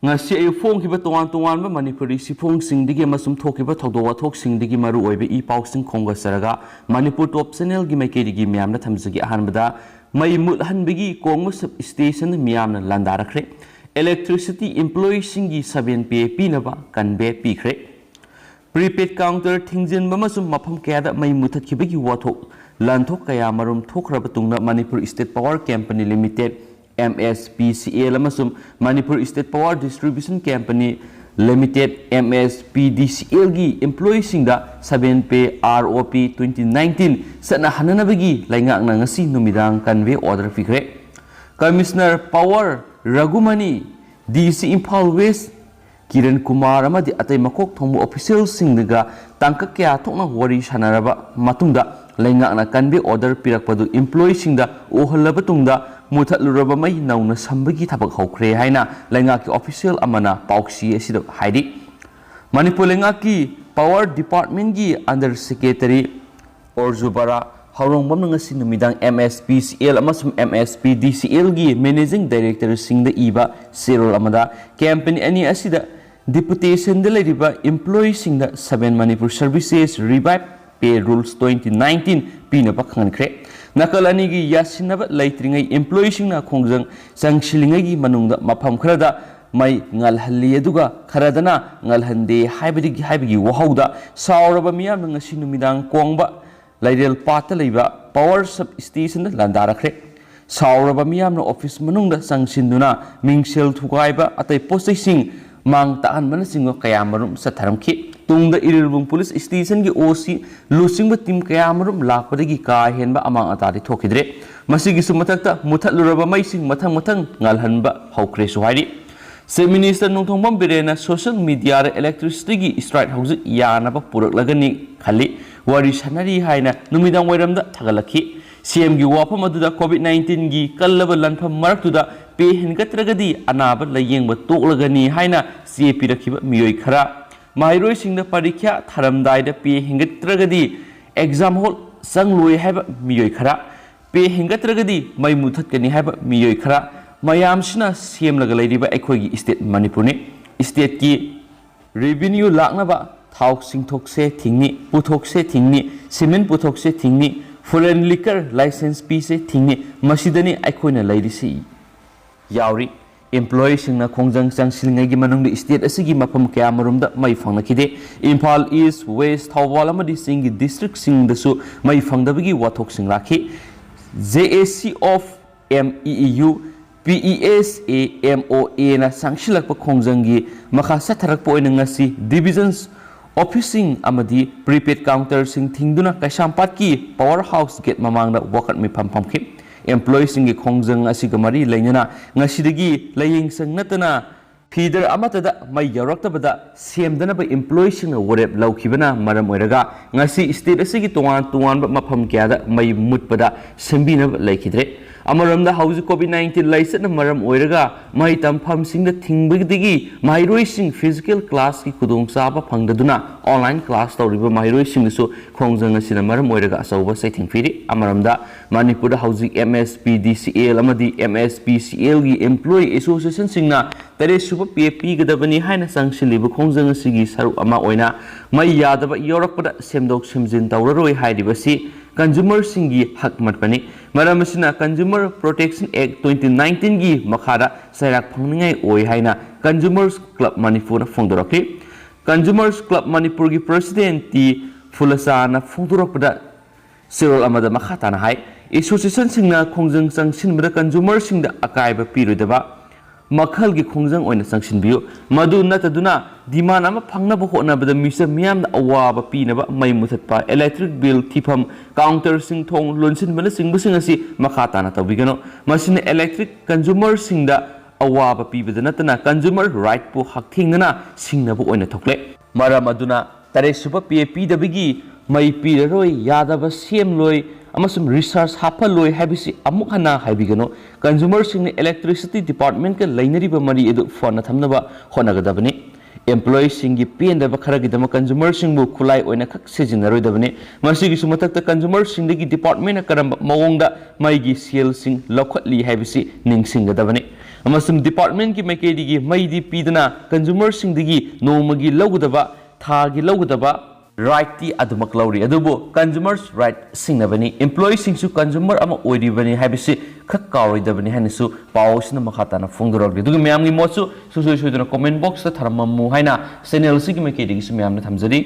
ngasi ayu phongkiba tongan ba Manipuri sifong singdigi amasum thokiba thogdo wathok singdigi maru oibe I pauk sing khonga saraga Manipur top channel gi maikeri Miyamna thamjagi ahanbada mai Mut-hanbagi kongma sub station Miyamna Landakhre electricity employees singi 7 pinaba kanbe pikhre prepaid counter thingjin bamasum mafam kayada mai muthatkibagi wathok lanthok kaya marum thokraba tungna Manipur State Power Company Limited MSPCL amasum Manipur State Power Distribution Company Limited MSPDCL gi employees singda 7 ROP 2019 sana hananabagi laingak na ngasi numidang kanwe order fikre Commissioner Power Ragumani DC Imphal West Kiran Kumar amadi atai makok thongmu official singdaga tangka kya thokna wari sanaraba matungda laingak na kanwe order pirakpadu employees singda ohalaba tungda muthatluraba mai nauna sambagi thabak hokre haina laingak ki official amana pauksi asida haidi Manipur laingak ki Power Department gi Under Secretary Orzubara Haurongbam ngasi numidang MSPCL amasum MSPDCL gi Managing Director singda iba Cyril amada campaign ani asida deputation de leriba employees singda 7 Manipur Services Revive Pay Rules 2019 pina pakhankhre nakalani gi yasinaba laitringai employees singna khongjang sangsilingai gi manungda mafam kharada mai ngalhalli aduga kharadana ngalhande haibigi wahauda sauraba miyam ngasi numidang kongba Laidel Pata Liba Power Sub Station Landakhre Sauraba Miyamna Office Manungda Sangsinduna Mingsel Thugaiba Atai Posting Mang Taan Manasingo Kayamarum Sataramki Tungda Irilbung Police Station gi OC Losing the Team Kayamarum Lakpadagi Ka Henba among Atari Tokidre Masigi Sumatakta Mutatluraba Maising Matang Ngalhanba Hokre Suhari Se Minister Nungtongbam Birena Social Media Electricity Strike House Yanaba Purak Lagani Khali Wari sanari haina numidang wairamda thagalaki CM gi wapam aduda COVID-19 gi kallaba lanpham maraktuda pe hingatragadi anaba layengba toklagani haina CP rakhiba miyoi khara mairoi singda parikya tharamdaida pe hingatragadi exam hall sangloi haiba miyoi khara pe hingatragadi mai muthatkani haiba miyoi khara mayamsina CM laga lairiba aikhoigi state Manipur ne state ki revenue laknaba Thao Singthokse Thingni, Puthokse Thingni, Cement Puthokse Thingni, Foreign Liquor License Piece Thingni, Masidani Aikoina Laidisi Yauri, Employees Singna Kongjang Sangsilingagi Manung State Asigi Mapam Kamarumda, Mai Fanakide, Impal East, West, Tawalamadi Singi District Sing the Su, Mai Fangdabigi Watok Sing Laki, JAC of MEEU, PESAMOA na Sangshilak Kongjanggi, Makasa Tarakpo Ngasi, Divisions Officing amadi prepaid counter sing thingduna Kaisampat ki powerhouse gate mamangda wakat mi pampamki employees sing khongjang asigamari lainana ngasidagi laying sang natana feeder amatada mai yaraktabada semdana ba employees sing warep laukibana maram oiraga ngasi state asigi tongan ba mafam kyada mai mutpada sembina laikidre amaramda hauji COVID-19 laisatna maram oiraga mai tampham singda thingbagdigi mairoi sing physical class ki kudong saba phangdaduna online class tawriba mairoi sing su khongjang asina maram oiraga asauba saithing firi amaramda Manipur hauji MSPDCL amadi MSPCL gi employee association singna tare suba PAP gadabani haina sangsiliba khongjang asigi saru ama oina mai yadaba yorakpada semdok semjin tawraroi haidibasi Consumer Singi Hakmat Pani Maramasina Consumer Protection Act 2019 gi Makhara Sairak Pangningai Oi Haina Consumers Club Manipur Fongdoraki Consumers Club Manipur gi President T Fulasana Fongdorakpada Cyril Amada Makhatana Hai Association Singna Kongjang Sangsin Bada Consumer Singda Akaiba Piridaba Makhal gi khongjang oina sangsin biu madu nataduna demand ama phangnaba hotnabada misa Miyamna awaba pinaba mai muthatpa electric bill thifam counter sing thong lonsin bana singbusing asi makhatana tawbigano masina electric consumer singda awaba pibada natana consumer right po hakthingnana singnaba oina thokle maram aduna tare suba PAP dabigi mai piraroi yadaba semloi amasum research hapaloi habisi amuk hana haibigano consumer sing electricity department ka lainariba mari edu phone thamnaba honagadabani employees singi penda bakharagi dama consumer sing bu khulai oina khak sejinaroi dabani masigi sumatakta consumer sing gi department karamba mawongda mai gi sale sing lokhatli habisi ningsing gadabani अमसुम department की मैकेडी मईदी पीदना consumer सिंदगी नोमगी लौगदबा थागी लौगदबा राइट अदुमक लौरी अदुबो कंज्यूमर्स राइट सिंगनबनी एम्प्लॉई सिंगसु कंज्यूमर अमा ओइरिबनी हाबिसि खक कारोइदबनी हानिसु पावसिना मखाताना फोंदोरगदि दुगि म्यामगी मोसु सुसुइ सुइदना कमेंट बॉक्स ता थरममु हाइना चैनल सिगी मैकेडी गिसु म्यामना थमजरी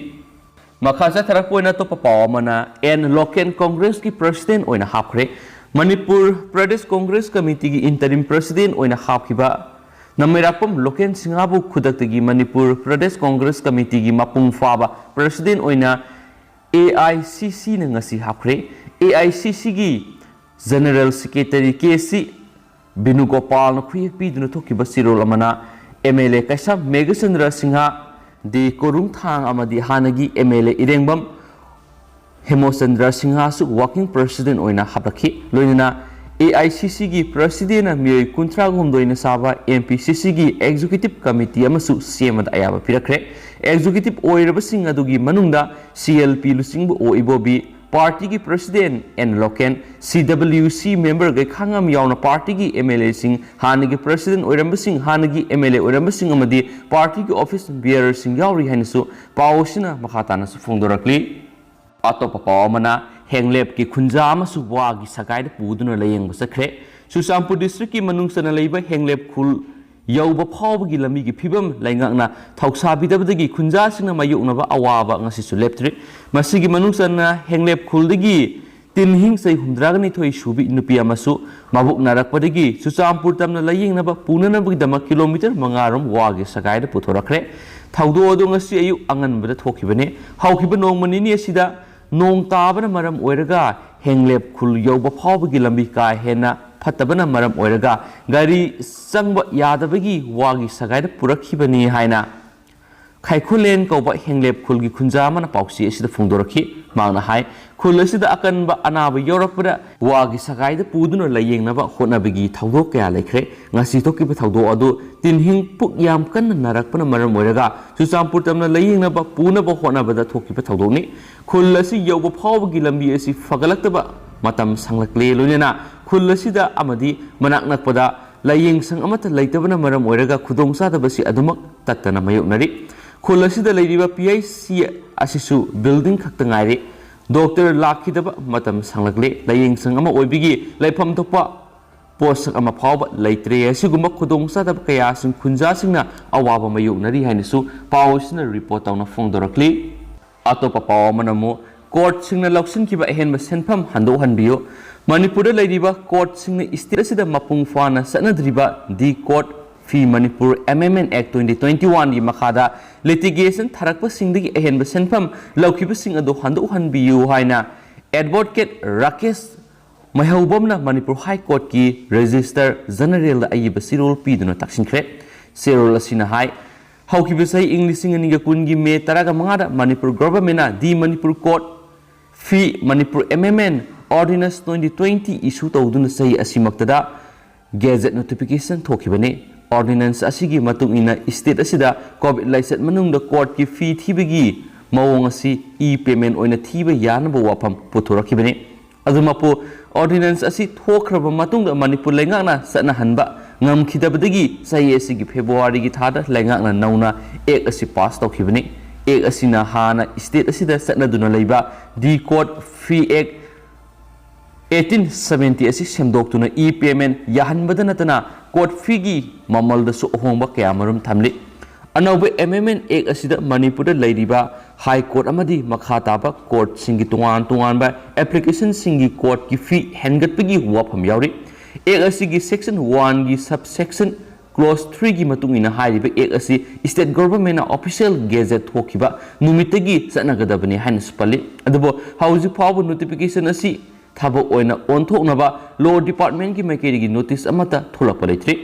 मखासा थरक पोइना तो पावमना एन लोकल कांग्रेस की प्रेसिडेंट ओइना हापखरे मणिपुर प्रदेश कांग्रेस कमिटी की इंटरिम प्रेसिडेंट ओइना हापखिबा नमेरापम लोकेन सिंगाबु खुदक्तगी मणिपुर प्रदेश कांग्रेस कमिटी की मपुंग फाबा प्रेसिडेंट ओइना AICC ने ngasi हापखरे AICC की जनरल सेक्रेटरी केसी बिनुगोपाल न खुयक पीदुन थोकिबा सिरोल अमना MLA कैसा मेघचंद्र सिंहा दि कोरुंग थांग अमदि हानगी MLA इरेंगबम हेमोचंद्र सिंहा सु वर्किंग प्रेसिडेंट ओइना हापखि लोइना AICC की प्रेसिडेंट मियोय कुंत्रा गुमदोइना साबा MPCC की एग्जीक्यूटिव कमिटी अमसु सेमद अयाबा पिरखरे एग्जीक्यूटिव ओइरबसिंग अदुगी मनुंगदा CLP लुसिंगबु ओइबोबी पार्टी की president N Loken CWC member Gaikhangam यावना पार्टी की MLA सिंग हानगी प्रेसिडेंट ओइरबसिंग हानगी MLA ओइरबसिंग अमदि पार्टी की ऑफिस बियरर सिंग यावरि हानिसु पावसिना मखातानासु फोंदोरक्ली अतोप पावमना हेंगलेप की खुंजा वागी सगाई पुदुना लेंग सखरे सुसामपुर डिस्ट्रिक्ट की मनुंगसना लेबा हेंगलेप खुल यौब फावगी लमी की फिबम लैंगांगना थौसाबिदबदगी खुंजासिंगना मायुकनबा अवाबा ngasisu leptre masigi manungsana Henglep खुलदगी तिनहिंग सै हुमद्रागनि थोइ सुबि नुपि अमसु माबुक नारकपदगी सुसामपुर तमना लयेंगनबा पुननबगदमा किलोमीटर 5 रोम वागी सगाई पुथोरखरे थौदो अदु ngasi अयु अंगनबदा थोखिबने हौखिबा नोंमनिनि असिदा नोंग ताबना मरम ओइरगा हेंगलेप खुल यौब फावगी लंबी का हेना फतबना मरम ओइरगा गाड़ी संग यादबगी वागी सगाई पुरखिबनी हाइना खाइखुलेन कौबा हेंगलेप खुल की खुंजा मन पाउसी असिदा फोंदोरखि मांगना हाय खुल असिदा अकनबा अनाब यौरकपदा वागी सगाई पुदुना लयेंगनबा होनबगी थौदो कया लेखरे ngasi थोकिबा थौदो अदु तिनहिंग पुक याम कन्न नरकपना मरम ओइरगा सुसामपुर तमना लयेंगनबा पुनबा होनबदा थोकिबा थौदोनि खुल असि यौब फावगी लंबी असि फगलक्तबा मतम संगलक्ले लोनेना खुल असिदा अमदि मनाक नकपदा लयेंग संग अमत लैतबना मरम ओइरगा खुदोंसादबसि अदुमक तत्तना मयोकनरि खुल असिदा लैरिबा PIC असिसु बिल्डिंग खक्ता ngaire डॉक्टर लाखिदबा मतम संगलक्ले लयेंग संग अमा ओइबिगी लैफम थोपा पोस्ट अमा फावबा लैत्रे असिगुम्बा खुदोंसादब कया सिंग खुंजासिंगना अवाबा मयोकनरि हाइनसु पावसिना रिपोर्ट तौना फोंदोरक्ली अतोपा पाव मनमु कोर्ट सिंगना लौसिन किबा अहेनबा सेनफम हंदो हनबियो मणिपुर लैरिबा कोर्ट सिंगना स्टेट असिदा मपुंग फाना सनद्रिबा the court fee Manipur Amendment Act 2021 की मखादा लिटिगेशन थरकपा सिंगदगी अहेनबा सेनफम लौखिबा सिंग अदो हंदो हनबियो हाइना एडवोकेट राकेश महौबमना मणिपुर हाई कोर्ट की रजिस्टर जनरल अयिबा सिरोल पीदुना तक्सिनख्रे सिरोल असिना हाई हौखिबसै इंग्लिशिंग अनिगा कुनगी May 15 Manipur government the Manipur court fee Manipur Amendment Ordinance 2020 issue तौदुना सही असिमक्तदा गैजेट नोटिफिकेशन थोखिबने ऑर्डिनेंस असिगी मतुंग इना स्टेट असिदा कोविड लाइसेंस मनुंग द कोर्ट की फी थीबगी मवोंग असि ई पेमेंट ओइना थीबा यानबो वाफम पुथोरखिबने अदुमपो ऑर्डिनेंस असि थोखरबा मतुंग द मणिपुर लेंगाना सना हनबा ngam sayi asigi February gi thada lengakna nauna ek asi pass tawkhibani ek asina hana state asida satna duna leiba di code fee act 1170 asi semdoktuna e payment yahanbada natana code fee gi mamal da su ohongba kayamarum thamli anauba amendment act asida Manipur da leiriba high court amadi makha taba court singi tungan ba application singi court ki fee hengat pigi wafam yauri एक असी की section 1 की subsection close 3 की मतुंगिना हाइरिबे एक असी state government official gazette थोखिबा नुमितगी सनगदबनी हाइन स्पली अदबो हाउजी फाव नोटिफिकेशन असी थाबो ओइना ओनथोकनबा लॉ डिपार्टमेंट की मैकेरी की नोटिस अमता थोलक पलेथ्री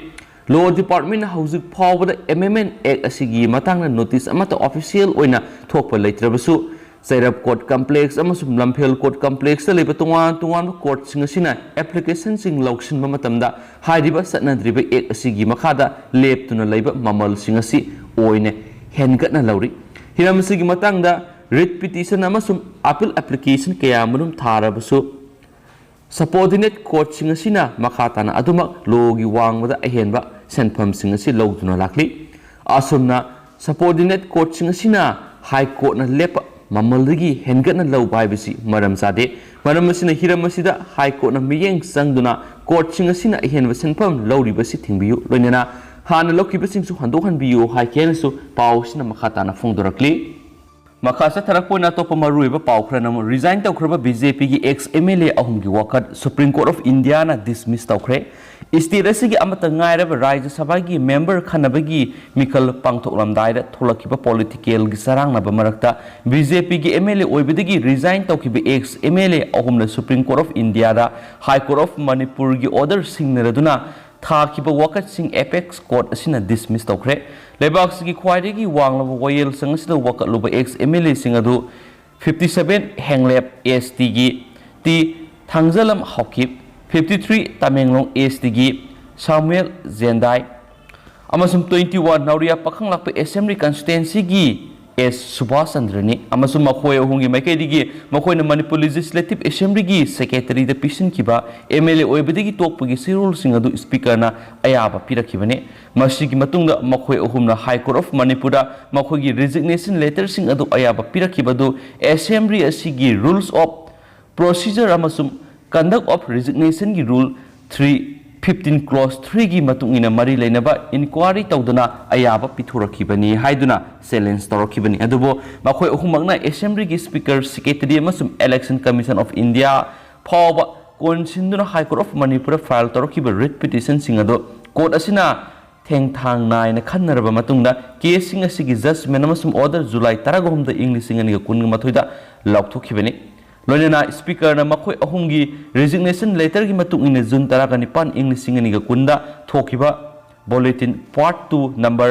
लॉ डिपार्टमेंट हाउजी फाव द एमेंडमेंट एक्ट असी की मतंगना नोटिस अमता ऑफिशियल ओइना थोकप लेथ्रबसु Sairap Court Complex amasum Lamphel Court Complex leiba tungan court singasina application sing lauksin matamda hairiba satnadriba ek asigi makhada leptuna leiba mamal singasi oine hengatna lauri hiramsigi matangda writ petition amasum appeal application kaya manum tharabasu subordinate court singasina makhatana aduma logi wangwada ahenba senpham sing asi loduna lakli asumna subordinate court sing asina high court na lepa mamaldagi hengat na law bai bisi maram sade maram asina hiram asida high court na miyeng sangduna court sing asina hen senpham lawri basi thingbiu loinena hana lokhi basing su handohan biu high ken su paw sina makhata na phongdorakli makasa tharakpona topa maruiba pawkhra nam resign tawkhra BJP gi ex MLA ahum gi wakat Supreme Court of India na dismiss tawkhre state asigi amata ngaira Rajya Sabha gi member khanabagi mikal pangthoklamdai da tholakiba political gi sarang na bamarakta BJP gi MLA oibidagi resign tawkiba ex MLA ahum na Supreme Court of India da High Court of Manipur gi order singnaraduna thakiba wakat sing apex court asina dismiss tawkhre lebak sigi khwaidagi wanglaba wayel sangasida wakat luba ex MLA singadu 57 henglep ST gi ti thangjalam hawkip 53 Tamenglong ST gi Samuel Zendai amasum 21 Nauria pakhang lakpa Assembly constituency gi S Subhash Chandrani amasum makhoi ahungi maikaidigi makhoi na Manipur Legislative Assembly gi secretary da pisin kiba MLA oibadigi tokpagi sirul singadu speaker na ayaba pirakibane masigi matungda makhoi ahumna High Court of Manipur da makhoi gi resignation letter singadu ayaba pirakibadu Assembly asigi rules of procedure amasum conduct of resignation gi rule 315 clause 3 gi matung ina mari leinaba inquiry tawduna ayaba pithurakibani haiduna challenge torakibani adubo makhoi ahumangna Assembly gi speaker secretary amasum election commission of India phawa konsinduna High Court of Manipur file torakiba writ petition singado court asina thengthang naina khannaraba matungda case sing asigi judgment amasum order July 13 da English singani ga kun mathoida laukthokibani loinena speaker na makhoi ahumgi resignation letter gi matung ina June 19 English singani ga kunda thokiba bulletin part 2 number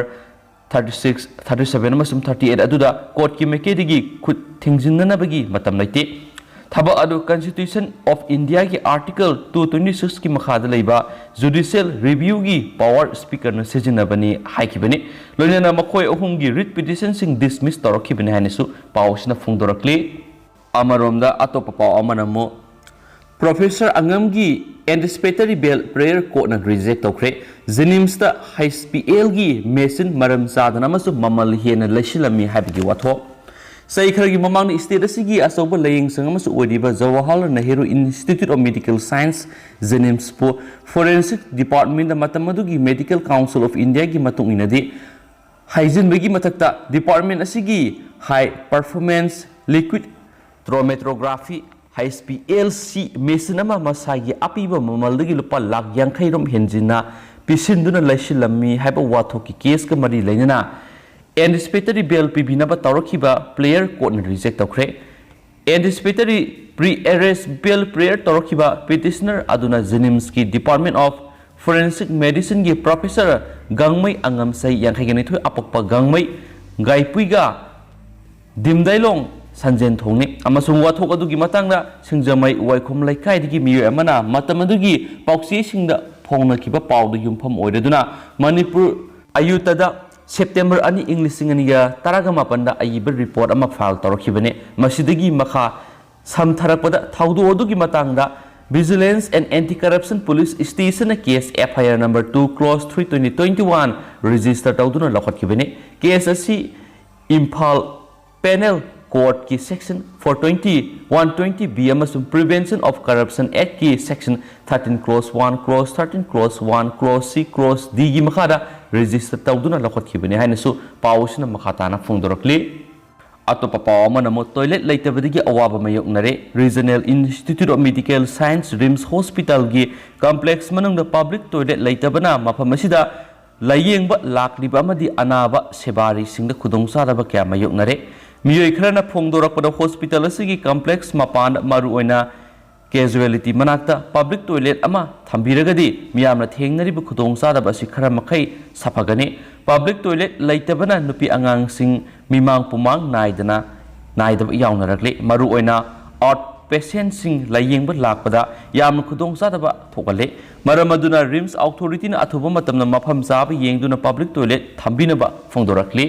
36 37 amasum 38 aduda court ki mekedigi khut thingjinnana bagi matam laite thaba adu Constitution of India gi article 226 ki makhada leiba judicial review gi power speaker na sejinabani haikibani loinena makhoi ahumgi writ petition sing dismiss torokibani hanesu pawsina phungdorakli Amaromda atopa paw amanamo Professor Angamgi anticipatory bail prayer court na reject tawkhre Jenims ta HPL gi machine maram sadana masu mamal hena lashilami habigi watho Sakhre gi mamang ni state asigi asoba laying sanga masu odiba Jawaharlal Nehru Institute of Medical Science Jenims po forensic department da matamadu gi Medical Council of India gi matung inadi hygiene bagi matakta department asigi high performance liquid Chromatography HPLC machine ama masagi apiba mamaldagi lupa lakh yankhairom henjina pisinduna laishilami haiba wathoki case ka mari leinana anticipatory bail pibinaba tawrakhiba player court na reject tawkhre anticipatory pre-arrest bail prayer tawrakhiba petitioner aduna Jenims ki Department of Forensic Medicine gi Professor Gangmai Angamsai yankhaiganai thoi apakpa Gangmai Gaipuiga Dimdailong Sanjen Thongni amasung wathok adugi matangda singjamai waikhom laikai digi miyo amana matam adugi pauksi singda phongna kiba pawdu yumpham oireduna Manipur ayutada September ani English singaniga taraga mapanda ayiba report ama file torokhibane masidagi makha samtharakpada thaudu adugi matangda Vigilance and Anti-Corruption Police Station case FIR number 2 clause 3 2021 register tawduna lakhatkibane case asi Imphal Penal Court ki section 420 120 B amasum Prevention of Corruption Act ki section 13 clause 1 clause 13 clause 1 clause C clause D gi makhada register tawduna lakhatkibani hainasu pawsina makhatana phongdorakli atopa pawama namo toilet leitabadigi awaba mayoknare Regional Institute of Medical Science RIMS Hospital gi complex manungda public toilet leitabana mafamasida layengba lakliba amadi anaba sebari singda khudongsadaba kya mayoknare Miyoi khrana phongdorakpada hospital asigi complex mapan maru oina casualty manakta public toilet ama thambiragadi miyamna thengnariba khudongsadaba asi khara makhai saphagani public toilet leitabana nupi angang sing mimang pumang naidaba yaunaragli maru oina outpatient sing layengba lakpada yamna khudongsadaba thokale maramaduna RIMS authority na athuba matamna mafam saba yengduna public toilet thambinaba phongdorakli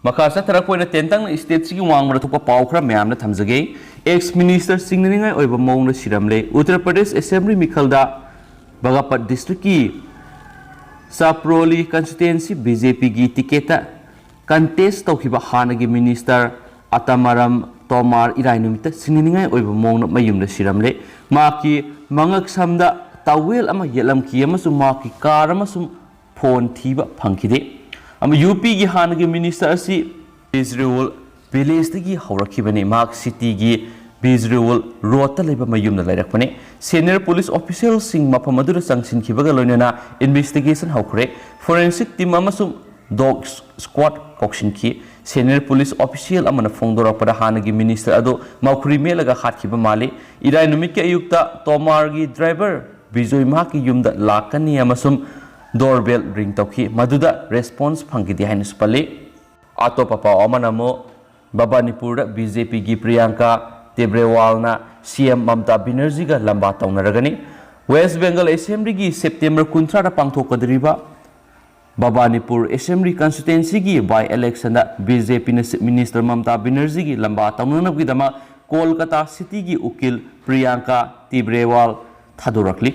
Makasa tharakpoina tentang state sigi wangmara thupa pawkhra mayamna thamjage ex minister singningai oiba mongna siramle Uttar Pradesh Assembly mikhalda Bagapat district ki Saproli constituency BJP gi ticket contest tawkiba hanagi minister Atamaram Tomar Irai numita sininingai oiba mongna mayumda siramle maki mangak samda tawel ama yelam ki amasum maki kar amasum phone thiba phangkide ama UP gi hanagi minister asi Israel village gi hawrakhibani mak city gi Bizrewal Rota Leba Mayumna Larakwane, senior police official sing Mapamadura Sanction Kibagalonana, investigation Haukre, forensic team Amasum dog squad Kokshinki, senior police official Amana Fondora Padahanagi minister Ado, Maukuri Melaga Hatkiba Mali, Ida Numika Yukta, Tomargi driver, Bizoi Maki Yumda Lakani Amasum, doorbell ring Toki, Maduda response Pangi the Hines Pale, Ato Papa Omanamo, Babanipura, BJP Gi Priyanka. Tibrewalna CM Mamta Banerjee ga lamba taunaragani West Bengal Assembly gi September 13 pangthokadriba Babanipur Assembly constituency gi by election da BJP Minister Mamta Banerjee gi lamba taunanabgi dama Kolkata city gi ukil Priyanka Tibrewal thadurakli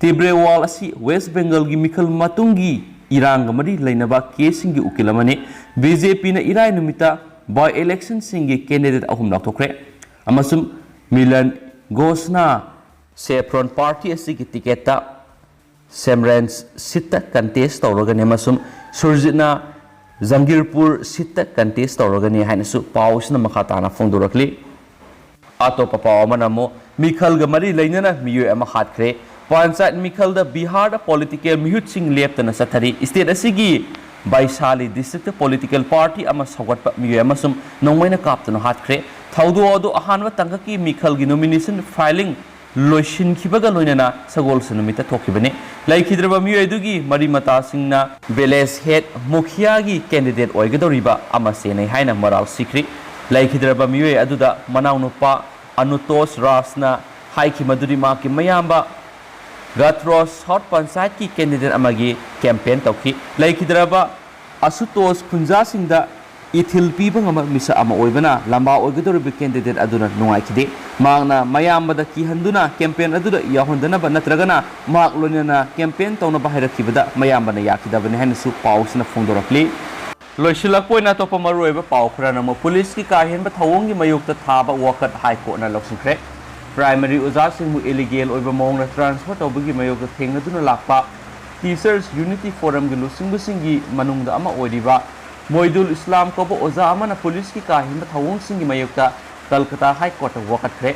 Tibrewal asi West Bengal gi Mikhal Matungi irang mari lainaba case gi ukil amani BJP na irai numita by election singi candidate ahum laktokre Amasum Milan Gosna Saffron Party asigi tiketa Semrans Sita contest tauragani amasum Surjitna Zangirpur Sita contest tauragani hainasu pausna makhatana fongdorakli Ato papa amanamo Mikhal ga mari lainana miyo ama hatkre Panchayat Mikhal da Bihar da political mihut sing leptana sathari state asigi Baisali district political party ama sawatpa miyo amasum nongmaina kaptana hatkre Thaudu odu ahanwa tangaki Mikhal gi nomination filing loishin kibaga loinana sagol sunumita thokibane laikhidraba miyo edugi mari mata singna beles head mukhya gi candidate oigadoriba ama senai haina moral sikri laikhidraba miyo aduda manaunupa Anutos Rasna haiki maduri ma ki mayamba Gatros hot panchayat ki candidate amagi campaign tawki laikhidraba Asutos Khunja singda Ithil piba ngama misa ama oibana lamba oigadoriba candidate aduna nungaikide magna mayambada ki handuna campaign aduda yahundana ba natragana mag lonana campaign tawna bahirakibada mayambana yakidabane hainasu pausna fondorakli loisilak poina topa maroiba pau khrana mo police ki kahenba thawongi mayukta thaba wakat high court na loksinkhre primary uza singmu illegal oiba mongna transfer tawbagi mayukta thengnaduna lakpa teachers unity forum gi lusingbusingi manungda ama oiriba Moidul Islam ko oza amana police ki kahimba thawong singi mayukta Kolkata High Court wakatkre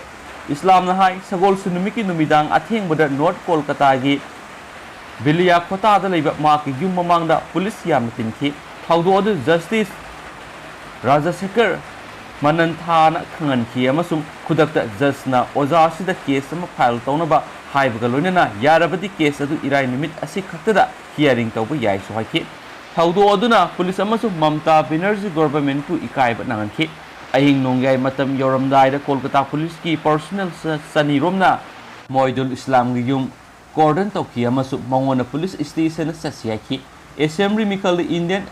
Islam na hai sagol sunumiki numidang atheng boda North Kolkata gi Bilia Kota da leiba ma ki yum mamangda police yam tinki thawdo adu justice Rajasekhar Mananthana khangan ki amasum khudakta judge na oza sida case ama file tawnaba haibaga loinana yarabadi case adu irai nimit asi khaktada hearing tawba yai so haiki Thaudo aduna police amasu Mamta Banerjee government pu ikaiba nanganki ahing nongyai matam yoramdai da Kolkata police ki personal sani romna Moidul Islam gi yum cordon tawki amasu mangona police station sasiaki assembly Mikhal Indian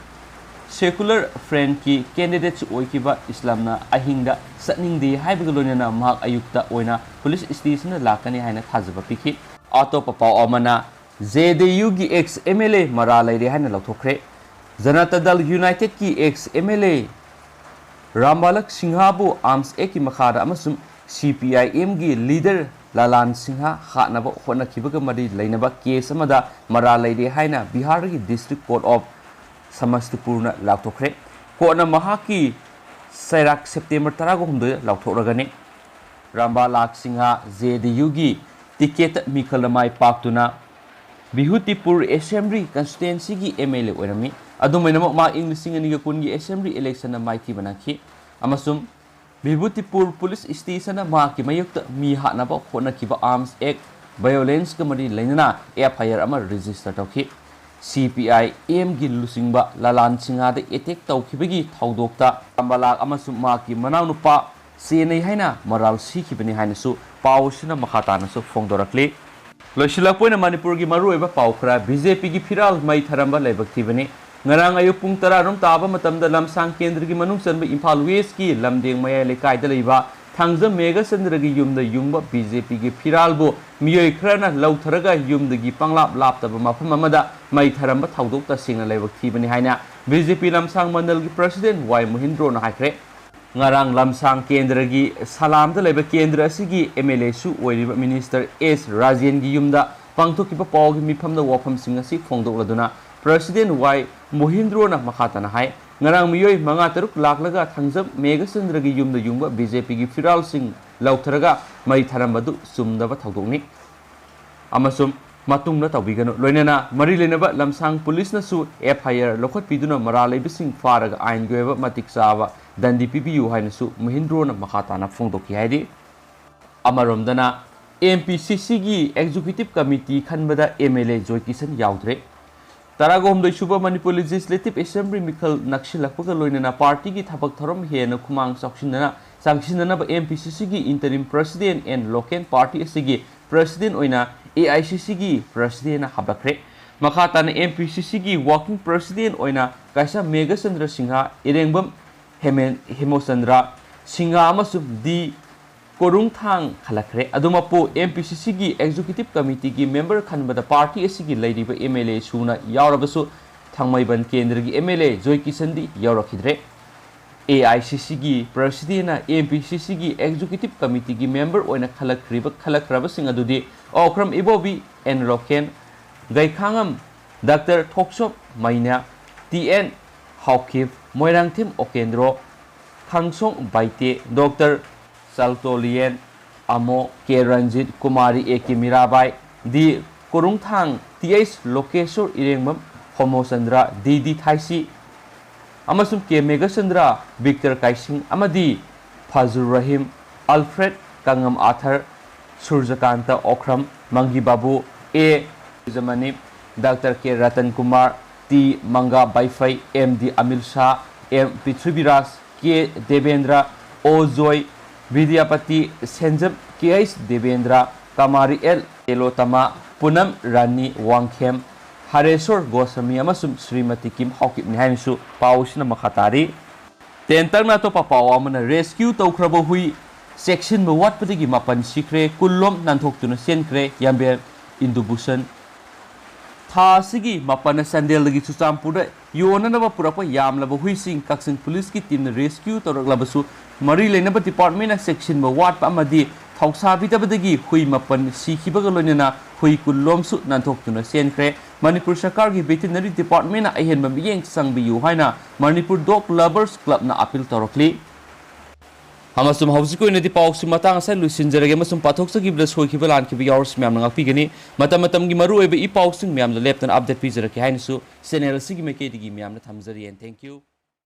secular friend ki candidates oikiba Islamna ahingda satningde haibagalonena mahak ayukta oina police station lakani haina thajaba piki ato papa amana JDU gi ex MLA Maralai re haina lathokre Janata Dal United ki ex MLA Rambalak Singhabu arms eki makhada amasum CPIM gi leader Lalan Singha khanaba hona kibaga mari lainaba case amada Maralai re haina Bihar gi district court of Samastipur na lathokre kona mahaki Sairak September 13 lathoragani Rambalak Singha JDU gi ticket Mikhalamai paktuna Bihutipur Assembly constituency gi MLA oirami adumaina ma English singa kungi assembly election na maiki banaki amasum Bihutipur police station na ma ki mayukta mi hanaba khona kiba arms act violence ka mari lainana FIR ama register tawki CPI M gi lusingba Lalan Singha da attack tawkibagi thaudokta ambalak amasum ma ki manaunupa senai haina moral sikibani hainasu pausina makhatana su fongdorakli Loisilakpoina Manipur gi maruiba paukhra BJP gi phiral mai tharamba leibakthibani ngarang ayu pung 10 rom taba matamda lamsang kendra gi manung chanba Imphal West ki lamdeng maya lekai da leiba थांजा मेगा चंद्रगी युम युंग BJP की फिरालबो मियोय खरना लौथरगा युमदगी पंगलाप लापतब मफम अमदा मई थरम थौदोक तसिंगना लेबक थीबनी हाइना BJP लमसांग मंडल की president Y महिंद्रो न हाइख्रे ngarang lamsang kendra gi salam da leba kendra asigi MLA su oiriba minister S Rajen gi yumda pangthokiba paw gi mifam da wafam sing asi phongdok laduna president Y Mohindro na makhatana hai ngarang miyoi manga taruk laklaga thangjam mega chandra gi yumda yungba BJP gi firal sing lautharaga mai tharambadu sumdaba thodokni amasum matung na tawbigano loinana mari lenaba lamsang police na su FIR lokhot piduna mara leibising faraga ain goeba matik sawa dandi PPU hainasu Mohindro na makhatana phongdoki haidi amaromdana MPCC gi executive committee khanbada MLA Joy Kisan yaudre taragom doi suba Manipur Legislative Assembly mikhal nakshilakpaga loinana party gi thabak thorom hena khumang sangshinana ba MPCC gi interim president and local party asigi president oina AICC gi president habakre makhatana MPCC gi working president oina kaisa Mega Chandra Singha irengbam Hemochandra Singha amasum di korungthang khalakre adumapo MPCC gi executive committee gi member khanbada party asigi leiriba MLA suna yaurabasu thangmaiban kendra gi MLA Joy Kisan di yaurakhidre AICC gi president na MPCC gi executive committee gi member oina khalakraba sing adudi okram ibobi en roken gaikhangam Dr. Thoksop Maina TN Haukif Moirangthim Okendro Khangsong Baite Dr. Saltolien Amo K. Ranjit Kumari Eki Mirabai Di Korungthang TH Lokesor Irengmam Homosandra DD Thaisi Amasum K. Megasandra Victor Kaising Amadi Fazur Rahim Alfred Kangam Arthur Surjakanta Okram Mangi Babu A. Zamani Dr. K. Ratan Kumar T. Manga Baifai MD Amir Shah M. Pitribiraj K. Devendra O. Joy Vidyapati Senjam K.H. Devendra Kamari L. Elotama Punam Rani Wangkhem Haresor Gosami Amasum Srimati Kim Hokip Nihansu Pausina Makhatari Tentang na to papawa mana rescue tawkraba hui section ba wat patigi mapan sikre kullom nanthok tuna senkre yambe indubusan tha sigi mapan sandel lagi chuchampura yona na purapa yamlaba hui sing kaksing police ki team na rescue tawraklabasu mari leinaba department na section ba wat pa amadi thausabi tabadagi hui mapan sikhibaga loinana hui kullom su nanthok tuna senkre Manipur Sarkar ki veterinary department na ahen mabiyeng sangbiyu haina Manipur Dog Lovers Club na appeal tawrakli Hamasum hausiko ina di pausum matang sa lusinjarage masum pathok sa gibla soikiba lankiba yawrs miyam na ngakpigani matam gi maru eba i pausum miyam na leptan update pizaraki hainasu channel sigi mekedi gi miyam na thamjari and thank you